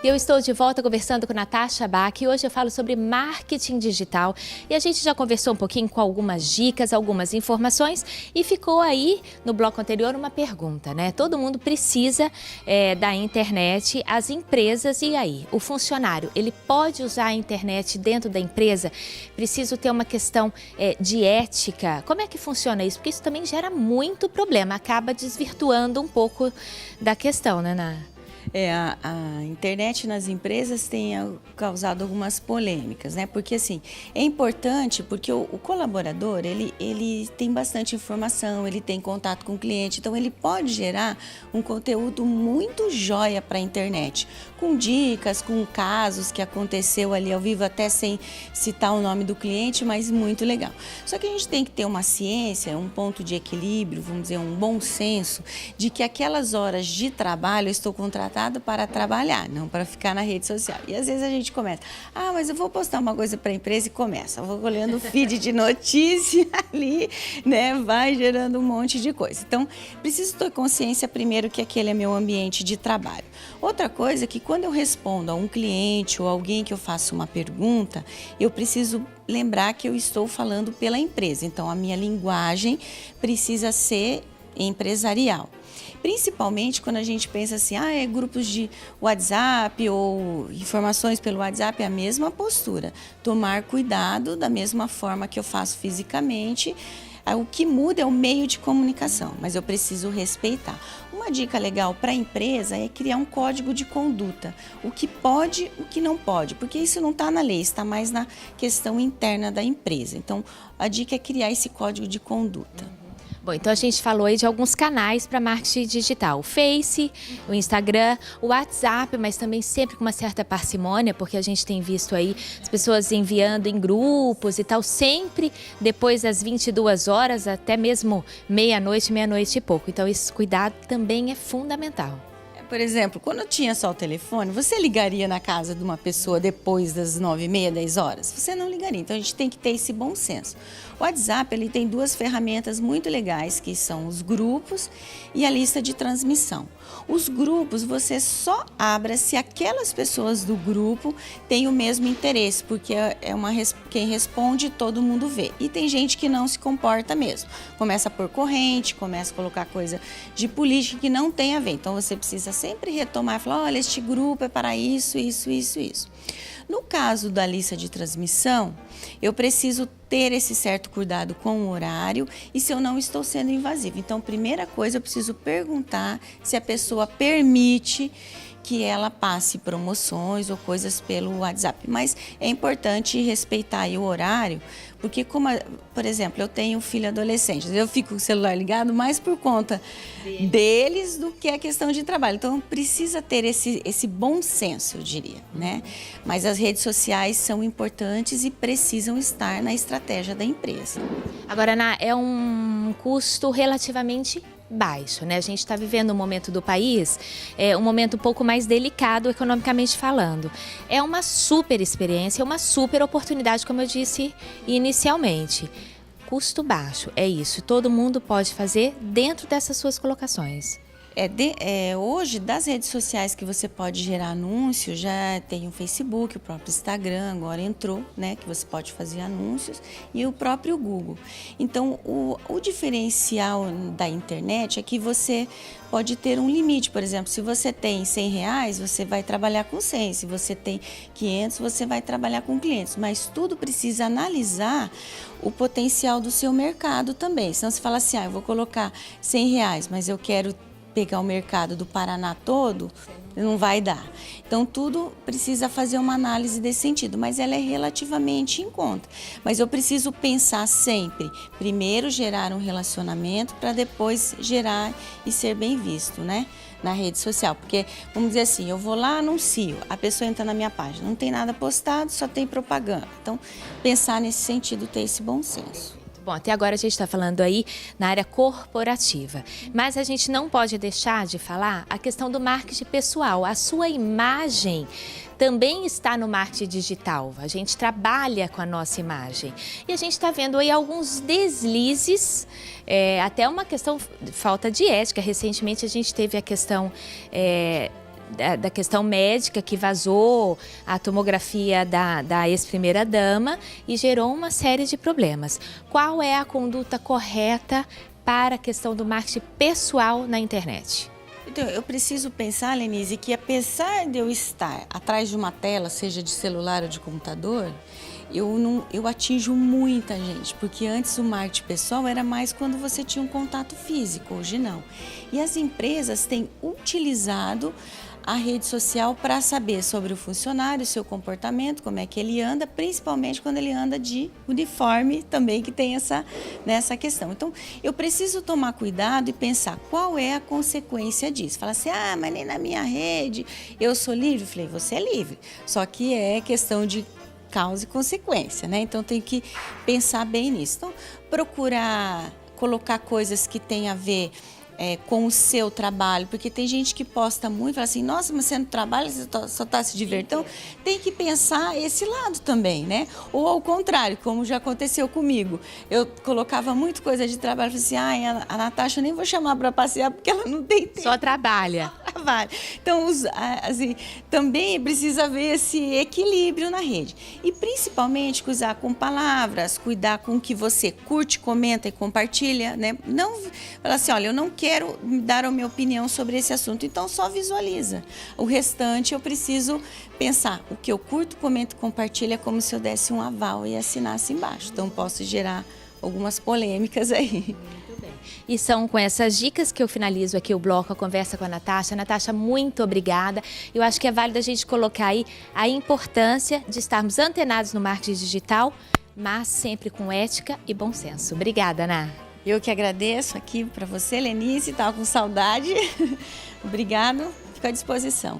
E eu estou de volta conversando com Natasha Bach e hoje eu falo sobre marketing digital. E a gente já conversou um pouquinho com algumas dicas, algumas informações e ficou aí no bloco anterior uma pergunta, né? Todo mundo precisa da internet, as empresas e aí? O funcionário, ele pode usar a internet dentro da empresa? Preciso ter uma questão de ética. Como é que funciona isso? Porque isso também gera muito problema, acaba desvirtuando um pouco da questão, né, Ná? A internet nas empresas tem causado algumas polêmicas, né? Porque assim, é importante porque o colaborador, ele tem bastante informação, ele tem contato com o cliente, então ele pode gerar um conteúdo muito joia para a internet, com dicas, com casos que aconteceu ali ao vivo, até sem citar o nome do cliente, mas muito legal. Só que a gente tem que ter uma ciência, um ponto de equilíbrio, vamos dizer, um bom senso, de que aquelas horas de trabalho eu estou contratada para trabalhar, não para ficar na rede social. E às vezes a gente começa, mas eu vou postar uma coisa para a empresa e começa. Eu vou olhando o feed de notícia ali, né? Vai gerando um monte de coisa. Então, preciso ter consciência primeiro que aquele é meu ambiente de trabalho. Outra coisa é que quando eu respondo a um cliente ou alguém que eu faço uma pergunta, eu preciso lembrar que eu estou falando pela empresa. Então, a minha linguagem precisa ser empresarial. Principalmente quando a gente pensa assim, grupos de WhatsApp ou informações pelo WhatsApp, é a mesma postura. Tomar cuidado da mesma forma que eu faço fisicamente. O que muda é o meio de comunicação, mas eu preciso respeitar. Uma dica legal para a empresa é criar um código de conduta. O que pode, o que não pode, porque isso não está na lei, está mais na questão interna da empresa. Então, a dica é criar esse código de conduta. Bom, então a gente falou aí de alguns canais para marketing digital. O Face, o Instagram, o WhatsApp, mas também sempre com uma certa parcimônia, porque a gente tem visto aí as pessoas enviando em grupos e tal, sempre depois das 22 horas, até mesmo meia-noite e pouco. Então esse cuidado também é fundamental. Por exemplo, quando tinha só o telefone, você ligaria na casa de uma pessoa depois das 9h30, 10 horas? Você não ligaria, então a gente tem que ter esse bom senso. O WhatsApp ele tem duas ferramentas muito legais, que são os grupos e a lista de transmissão. Os grupos você só abra se aquelas pessoas do grupo têm o mesmo interesse, porque quem responde todo mundo vê. E tem gente que não se comporta mesmo. Começa por corrente, começa a colocar coisa de política que não tem a ver. Então você precisa sempre retomar e falar, olha, este grupo é para isso, isso, isso, isso. No caso da lista de transmissão, eu preciso ter esse certo cuidado com o horário e se eu não estou sendo invasiva. Então, primeira coisa, eu preciso perguntar se a pessoa permite que ela passe promoções ou coisas pelo WhatsApp. Mas é importante respeitar aí o horário, porque por exemplo, eu tenho um filho adolescente, eu fico com o celular ligado mais por conta deles do que a questão de trabalho. Então, precisa ter esse bom senso, eu diria, né? Mas as redes sociais são importantes e precisam estar na estratégia da empresa. Agora, Ana, é um custo relativamente baixo, né? A gente está vivendo um momento do país, um momento um pouco mais delicado economicamente falando. É uma super experiência, uma super oportunidade, como eu disse inicialmente. Custo baixo, é isso. Todo mundo pode fazer dentro dessas suas colocações. Hoje, das redes sociais que você pode gerar anúncios, já tem o Facebook, o próprio Instagram, agora entrou, né, que você pode fazer anúncios, e o próprio Google. Então, o diferencial da internet é que você pode ter um limite. Por exemplo, se você tem R$100, você vai trabalhar com 100. Se você tem 500, você vai trabalhar com 500. Mas tudo precisa analisar o potencial do seu mercado também. Senão você fala assim, eu vou colocar R$100, mas eu quero pegar o mercado do Paraná todo, não vai dar. Então, tudo precisa fazer uma análise desse sentido, mas ela é relativamente em conta. Mas eu preciso pensar sempre, primeiro gerar um relacionamento para depois gerar e ser bem visto, né? Na rede social, porque, vamos dizer assim, eu vou lá, anuncio, a pessoa entra na minha página, não tem nada postado, só tem propaganda. Então, pensar nesse sentido, ter esse bom senso. Bom, até agora a gente está falando aí na área corporativa, mas a gente não pode deixar de falar a questão do marketing pessoal. A sua imagem também está no marketing digital. A gente trabalha com a nossa imagem. E a gente está vendo aí alguns deslizes, até uma questão de falta de ética. Recentemente a gente teve a questão da questão médica que vazou a tomografia da ex-primeira-dama e gerou uma série de problemas. Qual é a conduta correta para a questão do marketing pessoal na internet? Então, eu preciso pensar, Lenise, que apesar de eu estar atrás de uma tela, seja de celular ou de computador, eu atinjo muita gente, porque antes o marketing pessoal era mais quando você tinha um contato físico, hoje não. E as empresas têm utilizado a rede social para saber sobre o funcionário, o seu comportamento, como é que ele anda, principalmente quando ele anda de uniforme também, que tem nessa questão. Então, eu preciso tomar cuidado e pensar qual é a consequência disso. Fala assim, mas nem na minha rede eu sou livre. Eu falei, você é livre, só que é questão de causa e consequência, né? Então, tem que pensar bem nisso. Então, procurar colocar coisas que têm a ver com o seu trabalho, porque tem gente que posta muito e fala assim, nossa, mas você não trabalha, você só está se divertindo. Então, tem que pensar esse lado também, né? Ou ao contrário, como já aconteceu comigo. Eu colocava muito coisa de trabalho, falei assim, a Natasha eu nem vou chamar para passear porque ela não tem tempo. Só trabalha. Então, assim, também precisa ver esse equilíbrio na rede. E principalmente cuidar com palavras, cuidar com o que você curte, comenta e compartilha, né? Não falar assim, olha, eu não quero dar a minha opinião sobre esse assunto, então só visualiza. O restante eu preciso pensar, o que eu curto, comento e compartilho é como se eu desse um aval e assinasse embaixo. Então posso gerar algumas polêmicas aí. E são com essas dicas que eu finalizo aqui o bloco, a conversa com a Natasha. Natasha, muito obrigada. Eu acho que é válido a gente colocar aí a importância de estarmos antenados no marketing digital, mas sempre com ética e bom senso. Obrigada, Ana. Eu que agradeço aqui para você, Lenice, estava com saudade. Obrigado, fico à disposição.